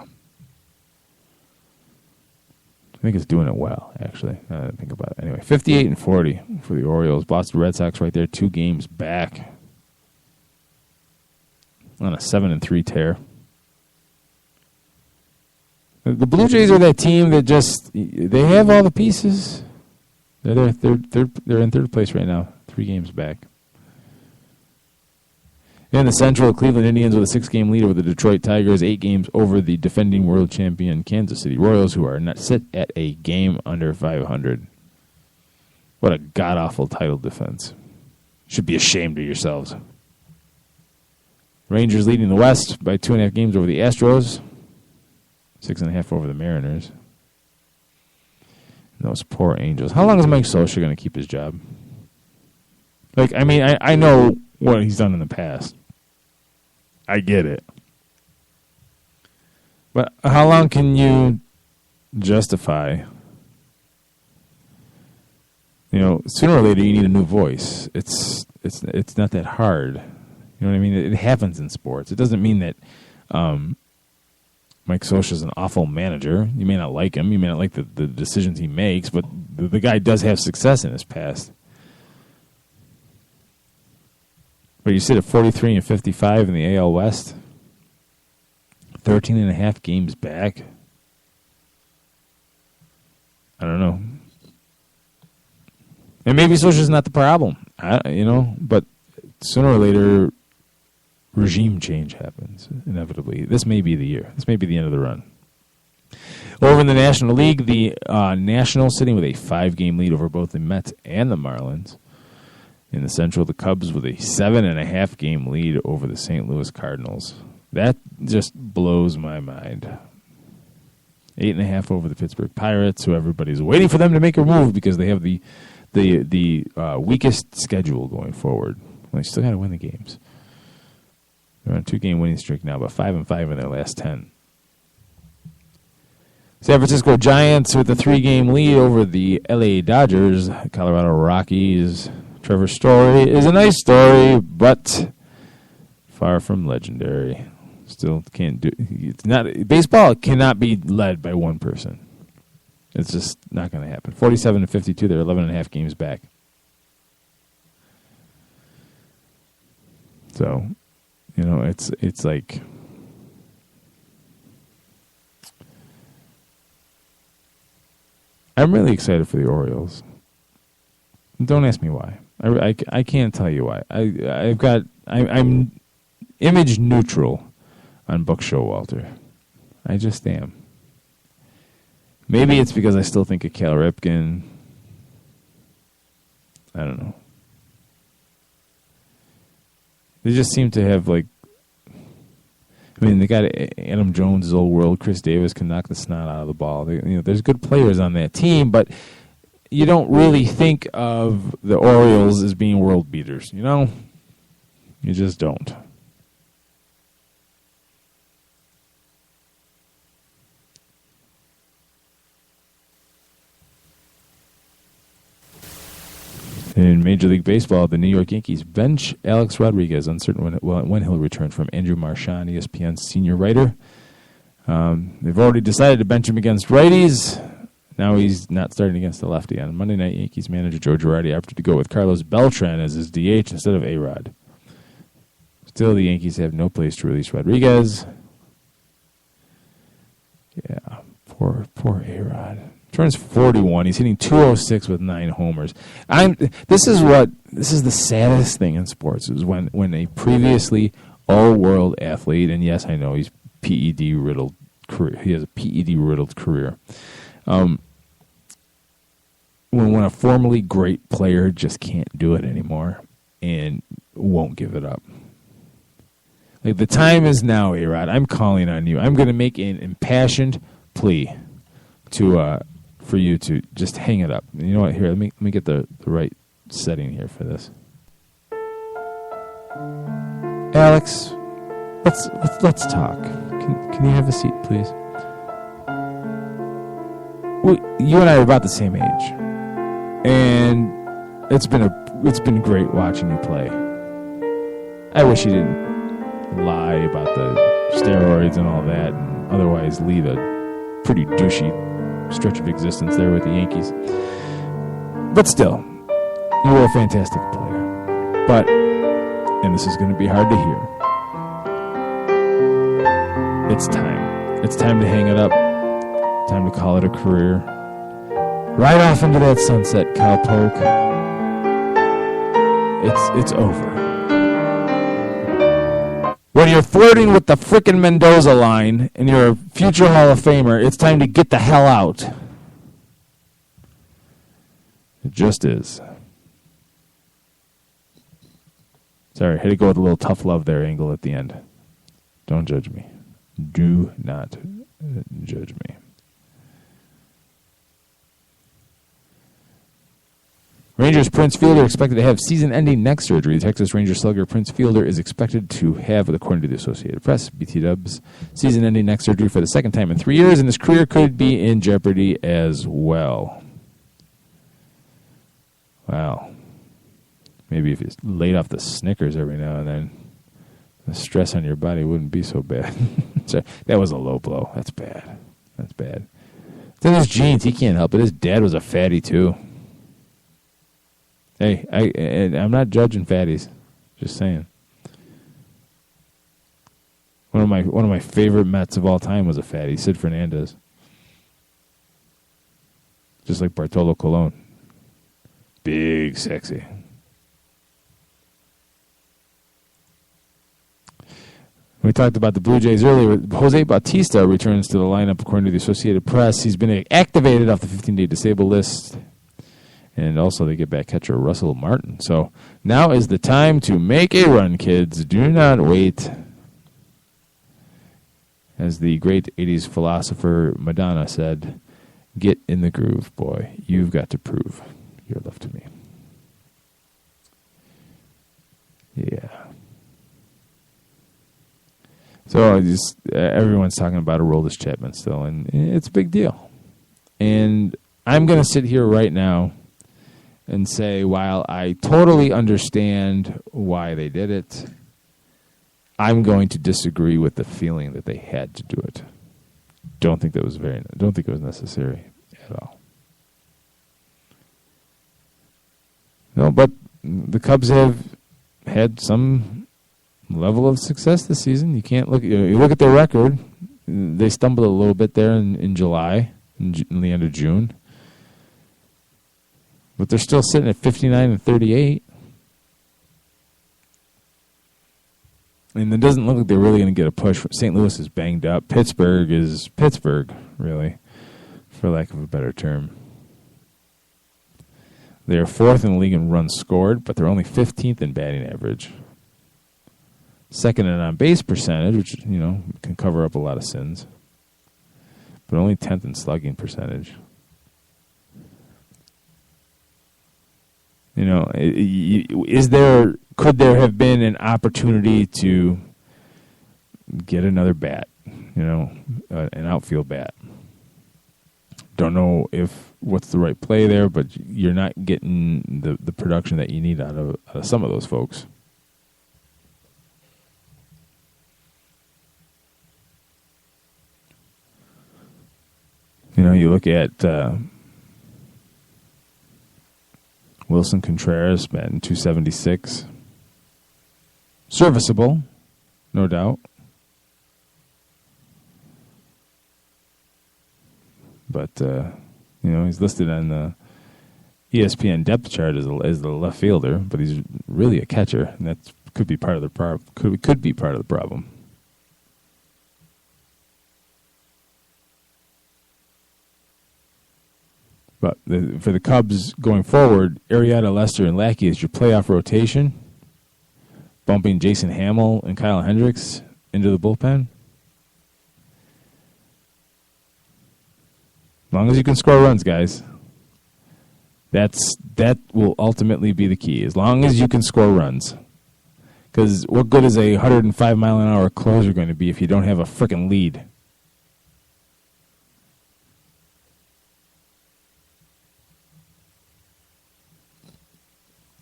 I think it's doing it well, actually. I didn't think about it. Anyway, 58-40 for the Orioles. Boston Red Sox right there, 2 games back on a 7-3 tear. The Blue Jays are that team that they have all the pieces. They're in third place right now, 3 games back. In the Central, Cleveland Indians with a 6-game lead over the Detroit Tigers, 8 games over the defending world champion Kansas City Royals, who are not sit at a game under 500. What a god-awful title defense. Should be ashamed of yourselves. Rangers leading the West by 2.5 games over the Astros, 6.5 over the Mariners. And those poor Angels. How long is Mike Scioscia going to keep his job? I know what he's done in the past. I get it. But how long can you justify? Sooner or later you need a new voice. It's not that hard. You know what I mean? It happens in sports. It doesn't mean that Mike Scioscia is an awful manager. You may not like him. You may not like the decisions he makes, but the guy does have success in his past. But you sit at 43-55 in the AL West, 13.5 games back. I don't know. And maybe Scioscia's not the problem, but sooner or later, regime change happens, inevitably. This may be the year. This may be the end of the run. Over in the National League, the Nationals sitting with a 5-game lead over both the Mets and the Marlins. In the Central, the Cubs with a 7.5 game lead over the St. Louis Cardinals. That just blows my mind. 8.5 over the Pittsburgh Pirates, who everybody's waiting for them to make a move because they have the weakest schedule going forward. Well, they still got to win the games. They're on a 2-game winning streak now, but 5-5 in their last 10. San Francisco Giants with a 3-game lead over the LA Dodgers. Colorado Rockies. Trevor Story is a nice story, but far from legendary. Still can't do. It's not baseball cannot be led by one person. It's just not going to happen. 47-52. They're 11.5 games back. So, it's like. I'm really excited for the Orioles. Don't ask me why. I can't tell you why. I'm image neutral on Buck Showalter. I just am. Maybe it's because I still think of Cal Ripken. I don't know. They just seem to have they got Adam Jones' old world. Chris Davis can knock the snot out of the ball. There's good players on that team, but you don't really think of the Orioles as being world beaters, You just don't. In Major League Baseball, the New York Yankees bench Alex Rodriguez, uncertain when he'll return, from Andrew Marchand, ESPN's senior writer. They've already decided to bench him against righties. Now he's not starting against the lefty. On Monday night, Yankees manager Joe Girardi opted to go with Carlos Beltran as his DH instead of A-Rod. Still, the Yankees have no place to release Rodriguez. Yeah, poor A-Rod. Turns 41. He's hitting .206 with 9 homers. This is the saddest thing in sports is when a previously all-world athlete, and yes, I know he's PED riddled career. He has a PED riddled career. When a formerly great player just can't do it anymore and won't give it up. Like, the time is now, A-Rod. I'm calling on you. I'm going to make an impassioned plea for you to just hang it up. You know what? Here, let me get the right setting here for this. Alex, let's talk. Can you have a seat, please? Well, you and I are about the same age, and it's been great watching you play. I wish you didn't lie about the steroids and all that, and otherwise lead a pretty douchey stretch of existence there with the Yankees. But still, you were a fantastic player. But, and this is going to be hard to hear, it's time. It's time to hang it up. Time to call it a career. Right off into that sunset, cowpoke. It's over. When you're flirting with the frickin' Mendoza line and you're a future Hall of Famer, it's time to get the hell out. It just is. Sorry, had to go with a little tough love there angle at the end. Don't judge me. Do not judge me. Rangers Prince Fielder expected to have season-ending neck surgery. The Texas Rangers slugger Prince Fielder is expected to have, according to the Associated Press, BT Dubs, season-ending neck surgery for the second time in 3 years, and his career could be in jeopardy as well. Wow. Maybe if you laid off the Snickers every now and then, the stress on your body wouldn't be so bad. Sorry, that was a low blow. That's bad. That's bad. It's in his genes. He can't help it. His dad was a fatty, too. Hey, I'm not judging fatties. Just saying. One of my favorite Mets of all time was a fatty, Sid Fernandez. Just like Bartolo Colon. Big, sexy. We talked about the Blue Jays earlier. Jose Bautista returns to the lineup, according to the Associated Press. He's been activated off the 15-day disabled list. And also they get back catcher Russell Martin. So now is the time to make a run, kids. Do not wait. As the great 80s philosopher Madonna said, get in the groove, boy. You've got to prove your love to me. Yeah. So everyone's talking about Aroldis Chapman still, and it's a big deal. And I'm going to sit here right now and say, while I totally understand why they did it, I'm going to disagree with the feeling that they had to do it. Don't think it was necessary at all. No, but the Cubs have had some level of success this season. You can't look. You look at their record. They stumbled a little bit there in July, in the end of June, but they're still sitting at 59-38. And it doesn't look like they're really going to get a push. St. Louis is banged up. Pittsburgh is Pittsburgh, really, for lack of a better term. They are fourth in the league in runs scored, but they're only 15th in batting average. Second in on-base percentage, which, can cover up a lot of sins. But only 10th in slugging percentage. Could there have been an opportunity to get another bat, an outfield bat? Don't know what's the right play there, but you're not getting the production that you need out of some of those folks. You look at Wilson Contreras batting .276. Serviceable, no doubt. But, he's listed on the ESPN depth chart as the left fielder, but he's really a catcher, and that could be part of the problem. Could be part of the problem. But for the Cubs going forward, Arrieta, Lester, and Lackey is your playoff rotation, bumping Jason Hamill and Kyle Hendricks into the bullpen. As long as you can score runs, guys. That will ultimately be the key. As long as you can score runs. Because what good is a 105-mile-an-hour closer going to be if you don't have a frickin' lead?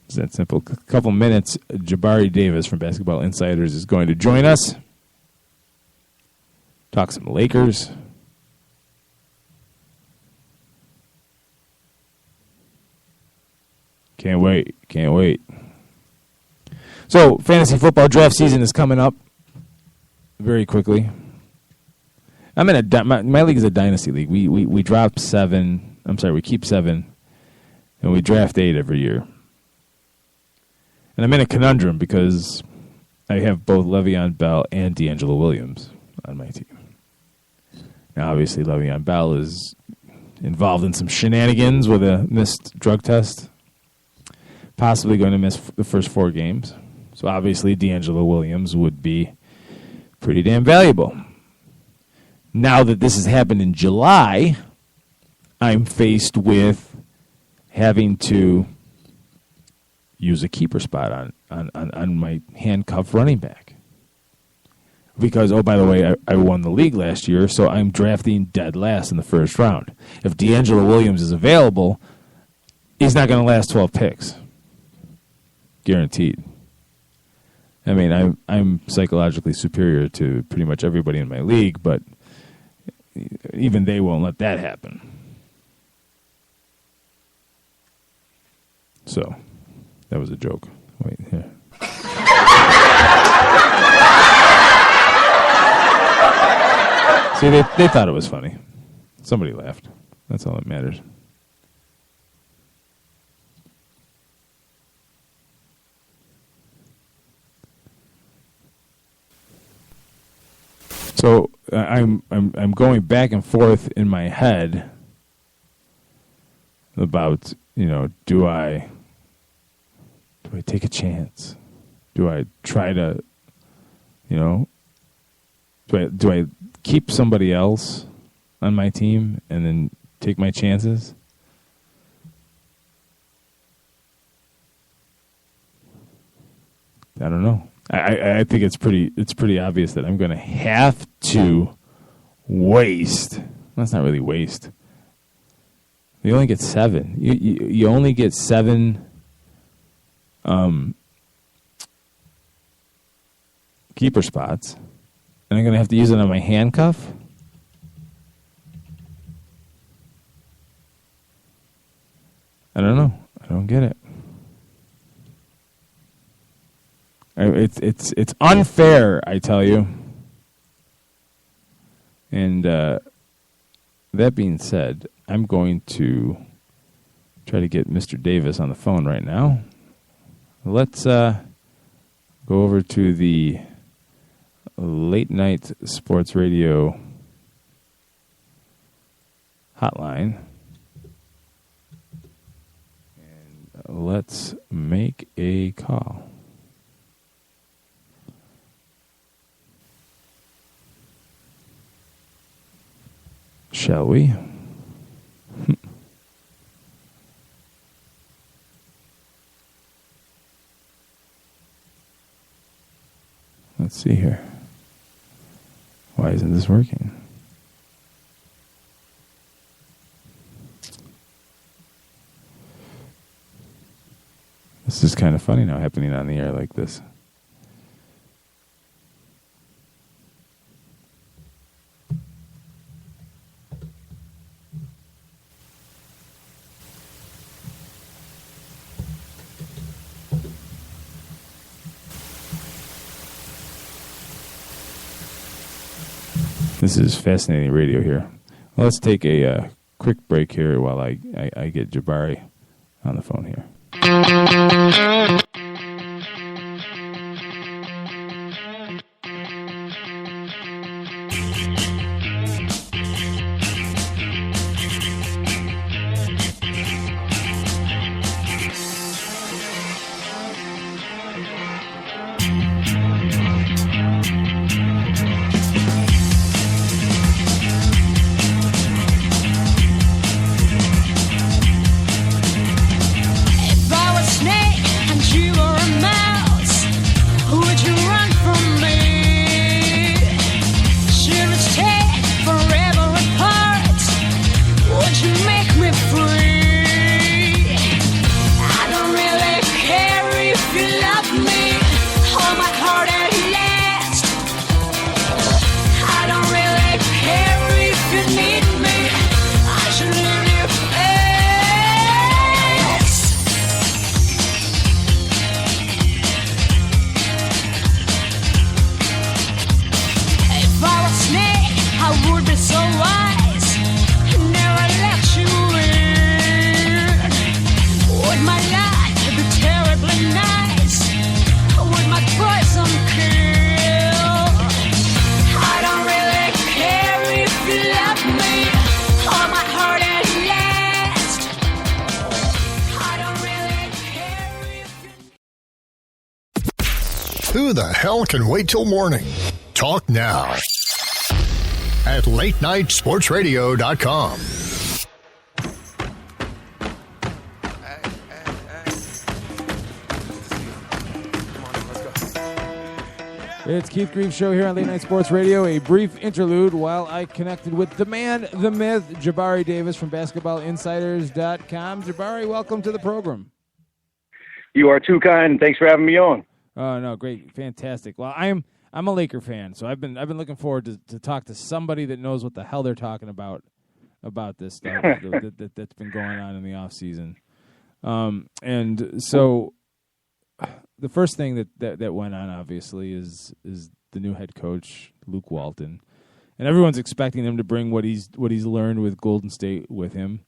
It's that simple. A couple minutes, Jabari Davis from Basketball Insiders is going to join us. Talk some Lakers. Can't wait. So, fantasy football draft season is coming up very quickly. I'm in my league is a dynasty league. We drop 7. I'm sorry, we keep 7, and we draft 8 every year. And I'm in a conundrum because I have both Le'Veon Bell and D'Angelo Williams on my team. Now, obviously, Le'Veon Bell is involved in some shenanigans with a missed drug test. Possibly going to miss the first 4 games. So, obviously, D'Angelo Williams would be pretty damn valuable. Now that this has happened in July, I'm faced with having to use a keeper spot on my handcuffed running back. Because, oh, by the way, I won the league last year, so I'm drafting dead last in the first round. If D'Angelo Williams is available, he's not going to last 12 picks. Guaranteed. I mean, I'm psychologically superior to pretty much everybody in my league, but even they won't let that happen. So, that was a joke. Wait, here. See, they thought it was funny. Somebody laughed. That's all that matters. So I'm going back and forth in my head about, do I take a chance? Do I try to, do I keep somebody else on my team and then take my chances? I don't know. I think it's pretty obvious that I'm going to have to waste. That's not really waste. You only get 7. You only get 7 keeper spots, and I'm going to have to use it on my handcuff. I don't know. I don't get it. It's unfair, I tell you. And that being said, I'm going to try to get Mr. Davis on the phone right now. Let's go over to the late night sports radio hotline. And let's make a call. Shall we? Let's see here. Why isn't this working? This is kind of funny now, happening on the air like this. This is fascinating radio here. Well, let's take a quick break here while I get Jabari on the phone here. Who the hell can wait till morning? Talk now at latenightsportsradio.com. It's Keith Grieve Show here on Late Night Sports Radio. A brief interlude while I connected with the man, the myth, Jabari Davis from BasketballInsiders.com. Jabari, welcome to the program. You are too kind. Thanks for having me on. Oh no, great, fantastic. Well, I'm a Laker fan, so I've been looking forward to talk to somebody that knows what the hell they're talking about this stuff that's been going on in the off season. And so the first thing that went on obviously is the new head coach Luke Walton, and everyone's expecting him to bring what he's learned with Golden State with him.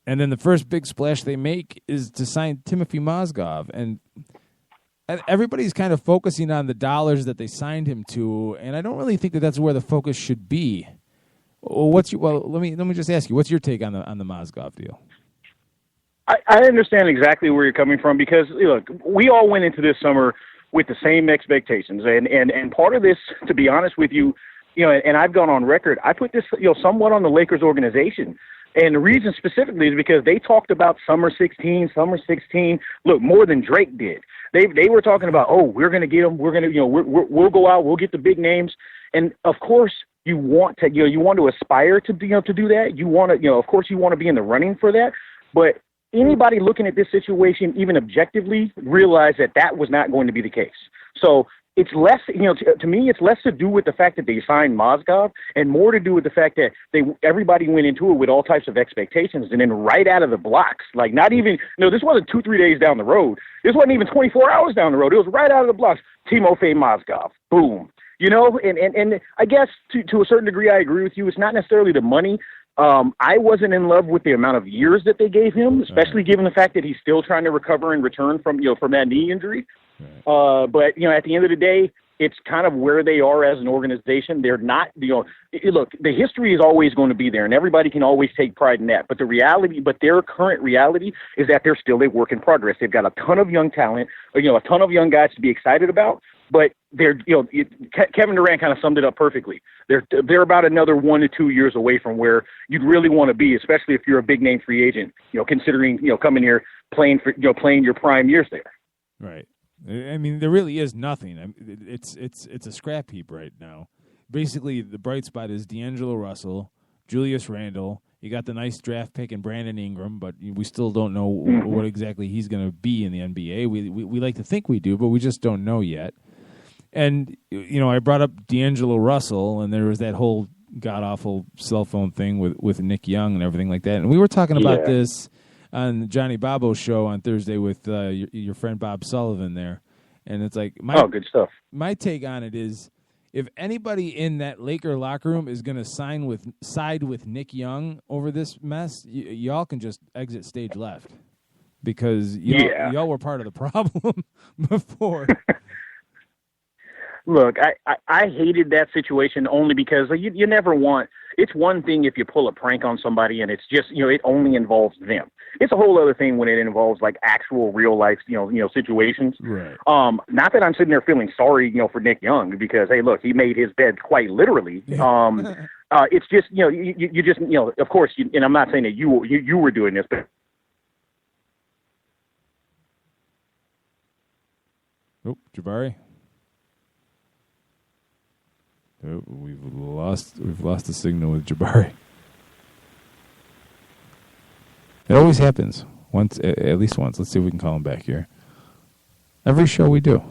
And then the first big splash they make is to sign Timothy Mozgov, and everybody's kind of focusing on the dollars that they signed him to, and I don't really think that that's where the focus should be. Let me just ask you, what's your take on the Mozgov deal? I understand exactly where you're coming from because look, we all went into this summer with the same expectations, and part of this, to be honest with you, and I've gone on record, I put this somewhat on the Lakers organization. And the reason specifically is because they talked about Summer 16, look, more than Drake did. They were talking about, oh, we're going to get them. We're going to, we'll go out. We'll get the big names. And of course, you want to aspire to, to do that. You want to, of course, you want to be in the running for that. But anybody looking at this situation, even objectively, realized that was not going to be the case. So it's less, to me, it's less to do with the fact that they signed Mozgov and more to do with the fact that everybody went into it with all types of expectations, and then right out of the blocks, like not even, this wasn't 2-3 days down the road. This wasn't even 24 hours down the road. It was right out of the blocks. Timofey Mozgov, boom. And I guess to a certain degree, I agree with you. It's not necessarily the money. I wasn't in love with the amount of years that they gave him, especially given the fact that he's still trying to recover and return from that knee injury. Right. But at the end of the day, it's kind of where they are as an organization. They're not, look, the history is always going to be there, and everybody can always take pride in that. But their current reality is that they're still a work in progress. They've got a ton of young talent, a ton of young guys to be excited about. But Kevin Durant kind of summed it up perfectly. They're about another 1 to 2 years away from where you'd really want to be, especially if you're a big name free agent. Considering coming here playing your prime years there. Right. I mean, there really is nothing. It's a scrap heap right now. Basically, the bright spot is D'Angelo Russell, Julius Randle. You got the nice draft pick in Brandon Ingram, but we still don't know what exactly he's going to be in the NBA. We like to think we do, but we just don't know yet. And, I brought up D'Angelo Russell, and there was that whole god-awful cell phone thing with Nick Young and everything like that. And we were talking about this on Johnny Bobo's show on Thursday with your friend Bob Sullivan there. And it's like, good stuff. My take on it is, if anybody in that Laker locker room is going to side with Nick Young over this mess, y'all can just exit stage left, because y'all were part of the problem before. Look, I hated that situation only because you never want. It's one thing if you pull a prank on somebody and it's just it only involves them. It's a whole other thing when it involves like actual real life situations. Right. Not that I'm sitting there feeling sorry for Nick Young, because hey, look, he made his bed quite literally. It's just you just of course, and I'm not saying that you were doing this, but. Oh, Jabari. Oh, we've lost the signal with Jabari. It always happens once, at least once. Let's see if we can call him back here. Every show we do.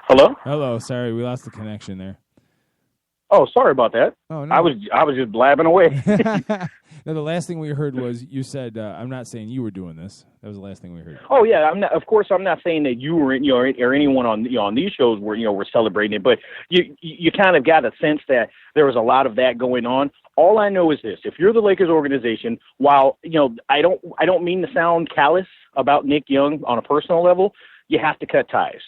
Hello? Hello. Sorry, we lost the connection there. Oh, sorry about that. Oh, no. I was just blabbing away. No, the last thing we heard was you said, "I'm not saying you were doing this." That was the last thing we heard. Oh yeah, I'm not. Of course, I'm not saying that you were, or anyone on these shows were celebrating it. But you kind of got a sense that there was a lot of that going on. All I know is this: if you're the Lakers organization, while I don't mean to sound callous about Nick Young on a personal level, you have to cut ties.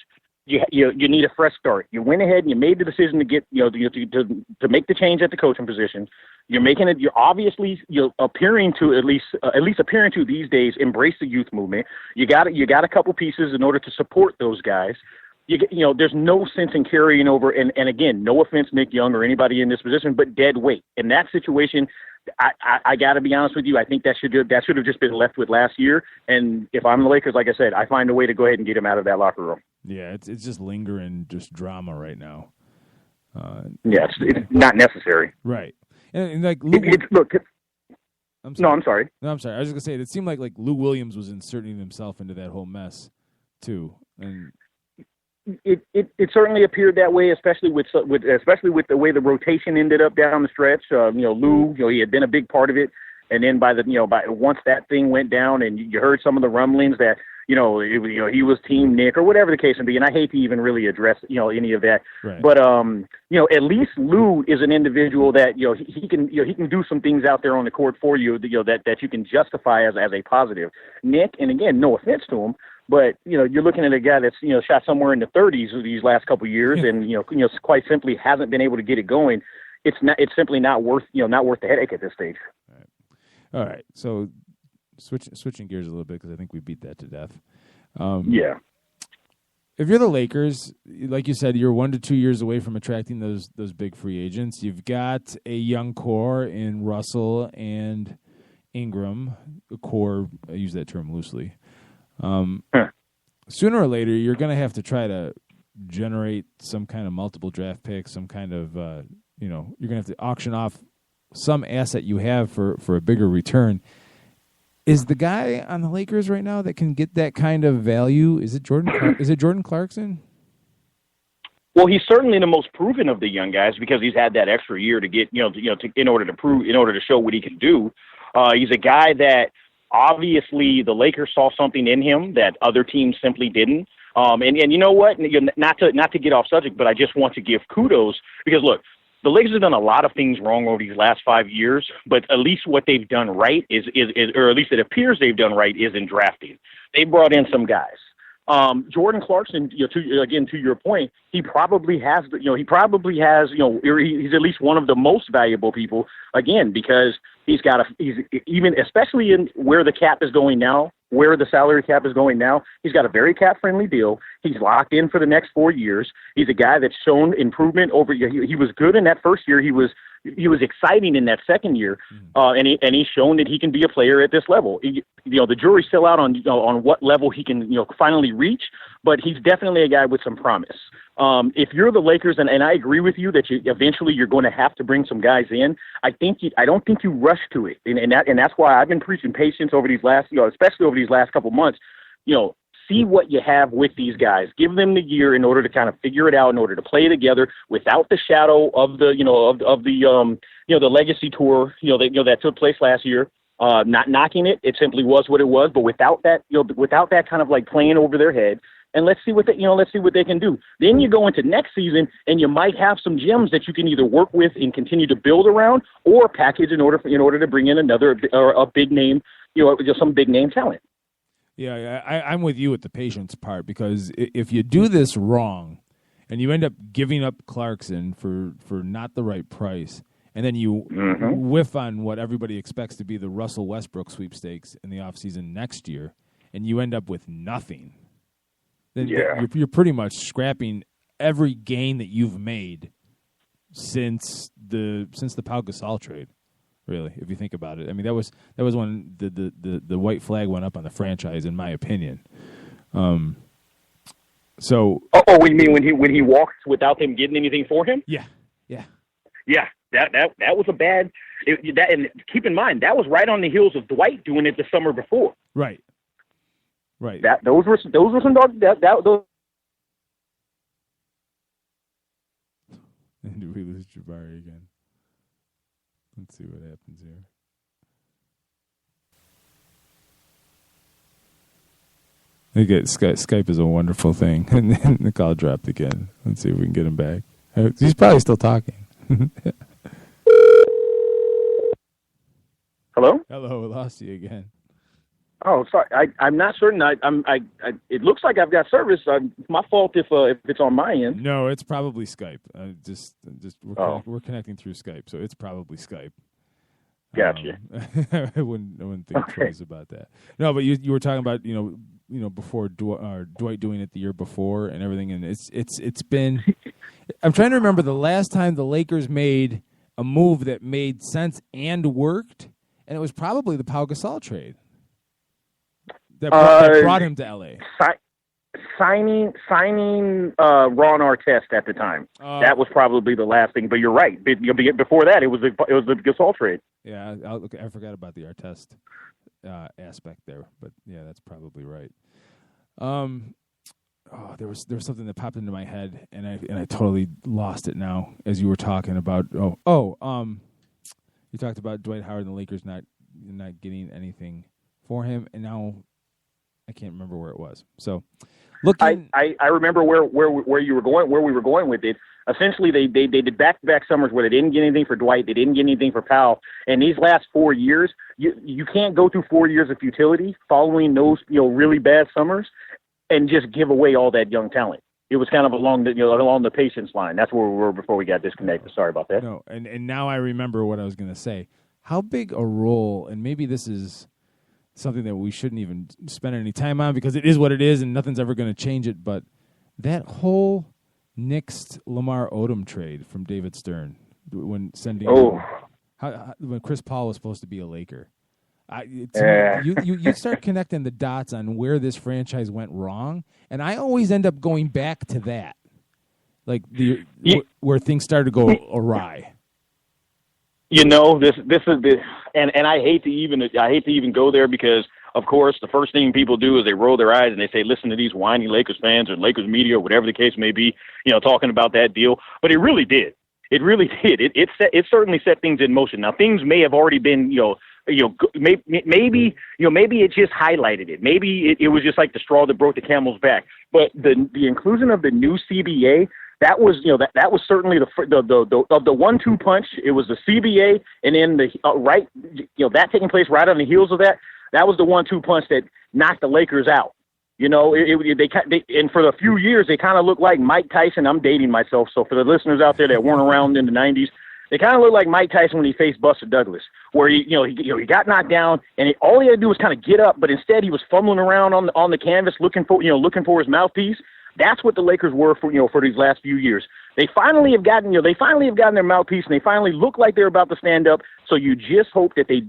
You need a fresh start. You went ahead and you made the decision to get to make the change at the coaching position. You're making it. You're obviously appearing to at least appearing to these days embrace the youth movement. You got a couple pieces in order to support those guys. There's no sense in carrying over. And again, no offense, Nick Young or anybody in this position, but dead weight in that situation. I got to be honest with you. I think that should have just been left with last year. And if I'm the Lakers, like I said, I find a way to go ahead and get him out of that locker room. Yeah, it's just lingering, just drama right now. It's not necessary. Right. And like I'm sorry. No, I'm sorry. I was just gonna say it seemed like Lou Williams was inserting himself into that whole mess too, and it certainly appeared that way, especially with the way the rotation ended up down the stretch. Lou, he had been a big part of it, and then by once that thing went down, and you heard some of the rumblings that he was Team Nick or whatever the case may be, and I hate to even really address any of that. Right. But at least Lou is an individual that he can do some things out there on the court for you that you can justify as a positive. Nick, and again, no offense to him, but you're looking at a guy that's shot somewhere in the 30s these last couple of years, and quite simply hasn't been able to get it going. It's simply not worth the headache at this stage. All right. So switching gears a little bit, because I think we beat that to death. Yeah. If you're the Lakers, like you said, you're 1 to 2 years away from attracting those big free agents. You've got a young core in Russell and Ingram, a core. I use that term loosely. Sooner or later, you're going to have to try to generate some kind of multiple draft picks, some kind of you're going to have to auction off some asset you have for a bigger return. Is the guy on the Lakers right now that can get that kind of value? Is it Jordan Clarkson? Well, he's certainly the most proven of the young guys because he's had that extra year to get, in order to show what he can do. He's a guy that obviously the Lakers saw something in him that other teams simply didn't. And you know what? Not to get off subject, but I just want to give kudos because look, the Lakers have done a lot of things wrong over these last 5 years, but at least what they've done right is or at least it appears they've done right is in drafting. They brought in some guys. Jordan Clarkson, to your point, he's at least one of the most valuable people, again, because he's especially in where the cap is going now, where the salary cap is going now, he's got a very cap-friendly deal. He's locked in for the next 4 years. He's a guy that's shown improvement over. He was good in that first year. He was exciting in that second year, and he's shown that he can be a player at this level. The jury's still out on what level he can finally reach, but he's definitely a guy with some promise. If you're the Lakers, and I agree with you that eventually you're going to have to bring some guys in, I don't think you rush to it, and that's why I've been preaching patience over these last, especially over these last couple months. See what you have with these guys. Give them the year in order to kind of figure it out, in order to play together without the shadow of the the legacy tour that took place last year. Not knocking it, it simply was what it was. But without that kind of like playing over their head. And let's see what they can do. Then you go into next season, and you might have some gems that you can either work with and continue to build around, or package in order to bring in another or a big name, just some big name talent. Yeah, I'm with you with the patience part, because if you do this wrong and you end up giving up Clarkson for not the right price, and then you whiff on what everybody expects to be the Russell Westbrook sweepstakes in the offseason next year, and you end up with nothing, then you're pretty much scrapping every gain that you've made since the Pau Gasol trade. Really, if you think about it, I mean that was when the white flag went up on the franchise, in my opinion. You mean when he walked without them getting anything for him? Yeah. That was a bad. And keep in mind that was right on the heels of Dwight doing it the summer before. Right. Those were some dark. Those. And do we lose Jabari again? Let's see what happens here. Skype is a wonderful thing. And then the call dropped again. Let's see if we can get him back. He's probably still talking. Hello? Hello, I lost you again. Oh, sorry. I'm not certain. It looks like I've got service. It's my fault if it's on my end. No, it's probably Skype. We're connecting through Skype, so it's probably Skype. Gotcha. I wouldn't think twice about that. No, but you were talking about before Dwight doing it the year before and everything, and it's been. I'm trying to remember the last time the Lakers made a move that made sense and worked, and it was probably the Pau Gasol trade. That brought him to L.A. Signing Ron Artest at the time. That was probably the last thing. But you're right. Before that, it was the Gasol trade. Yeah, I forgot about the Artest aspect there. But yeah, that's probably right. There was something that popped into my head, and I totally lost it now as you were talking about. You talked about Dwight Howard and the Lakers not getting anything for him, and now I can't remember where it was. So, looking, I remember where you were going, where we were going with it. Essentially, they did back-to-back summers where they didn't get anything for Dwight, they didn't get anything for Powell, and these last 4 years, you can't go through 4 years of futility following those really bad summers and just give away all that young talent. It was kind of along the patience line. That's where we were before we got disconnected. Sorry about that. No, and now I remember what I was going to say. How big a role, and maybe this is something that we shouldn't even spend any time on because it is what it is and nothing's ever going to change it, but that whole Knicks Lamar Odom trade from David Stern when sending when Chris Paul was supposed to be a Laker. You start connecting the dots on where this franchise went wrong, and I always end up going back to that, like where things started to go awry. This is the, and I hate to even go there because, of course, the first thing people do is they roll their eyes and they say, listen to these whiny Lakers fans or Lakers media or whatever the case may be, talking about that deal. But it really did. It really did. It certainly set things in motion. Now, things may have already been, maybe it just highlighted it. Maybe it was just like the straw that broke the camel's back. But the inclusion of the new CBA, that was certainly the 1-2 punch. It was the CBA, and then that taking place right on the heels of that. That was the 1-2 punch that knocked the Lakers out. And for a few years they kind of looked like Mike Tyson. I'm dating myself, so for the listeners out there that weren't around in the '90s, they kind of looked like Mike Tyson when he faced Buster Douglas, where he got knocked down, and all he had to do was kind of get up, but instead he was fumbling around on the canvas looking for his mouthpiece. That's what the Lakers were for these last few years. They finally have gotten their mouthpiece, and they finally look like they're about to stand up. So you just hope that they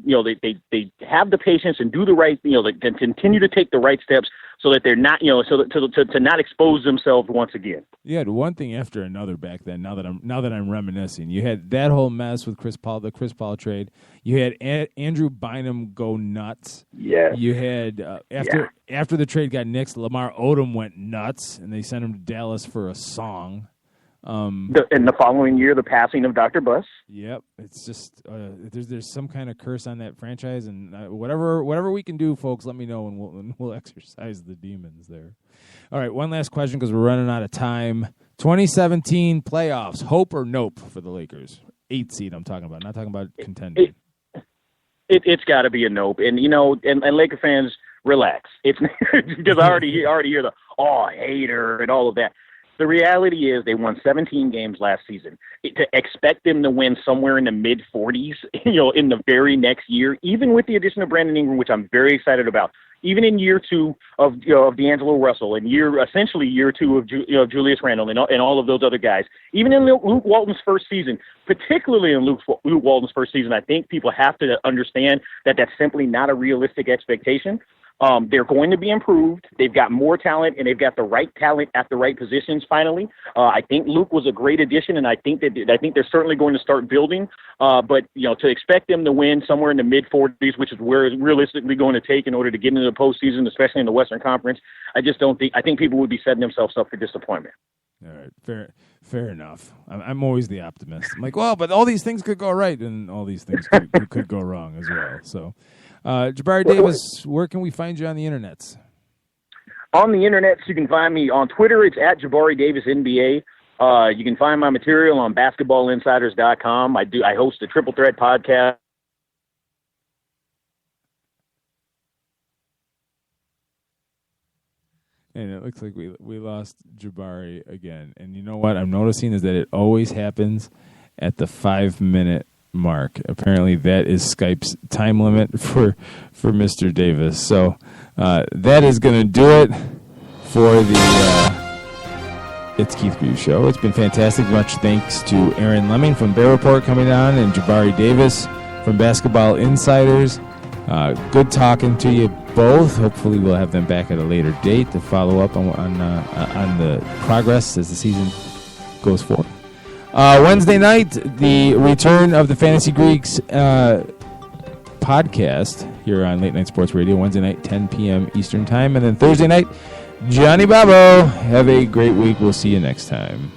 have the patience and do the right, they continue to take the right steps so that they're not, to not expose themselves once again. You had one thing after another back then. Now that I'm reminiscing, you had that whole mess with Chris Paul, the Chris Paul trade. You had Andrew Bynum go nuts. Yeah. You had after the trade got nixed, Lamar Odom went nuts, and they sent him to Dallas for a song. In the following year, the passing of Dr. Buss. Yep, it's just there's some kind of curse on that franchise, and whatever we can do, folks, let me know, and we'll exercise the demons there. All right, one last question because we're running out of time. 2017 playoffs, hope or nope for the Lakers? 8 seed, I'm talking about. Not talking about contending. It's got to be a nope, and and Laker fans, relax. It's because I already hear the hater and all of that. The reality is they won 17 games last season. To expect them to win somewhere in the mid-40s, in the very next year, even with the addition of Brandon Ingram, which I'm very excited about, even in year 2 of D'Angelo Russell and essentially year 2 of Julius Randle and all of those other guys, even in Luke Walton's first season, particularly in Luke Walton's first season, I think people have to understand that that's simply not a realistic expectation. They're going to be improved. They've got more talent, and they've got the right talent at the right positions. Finally, I think Luke was a great addition, and I think they're certainly going to start building. But to expect them to win somewhere in the mid-40s, which is where it's realistically going to take in order to get into the postseason, especially in the Western Conference, I just don't think. I think people would be setting themselves up for disappointment. All right, fair enough. I'm always the optimist. I'm like, well, but all these things could go right, and all these things could go wrong as well. So. Jabari Davis, where can we find you on the internets? On the internets, you can find me on Twitter. It's at Jabari Davis NBA. You can find my material on basketballinsiders.com. I host a Triple Threat podcast. And it looks like we lost Jabari again. And you know what I'm noticing is that it always happens at the 5-minute mark. Apparently that is Skype's time limit for Mr. Davis. So that is going to do it for the It's Keith Grieve show. It's been fantastic. Much thanks to Aaron Lemming from Bear Report coming on and Jabari Davis from Basketball Insiders. Good talking to you both. Hopefully we'll have them back at a later date to follow up on the progress as the season goes forward. Wednesday night, the return of the Fantasy Greeks podcast here on Late Night Sports Radio. Wednesday night, 10 p.m. Eastern Time. And then Thursday night, Johnny Babo. Have a great week. We'll see you next time.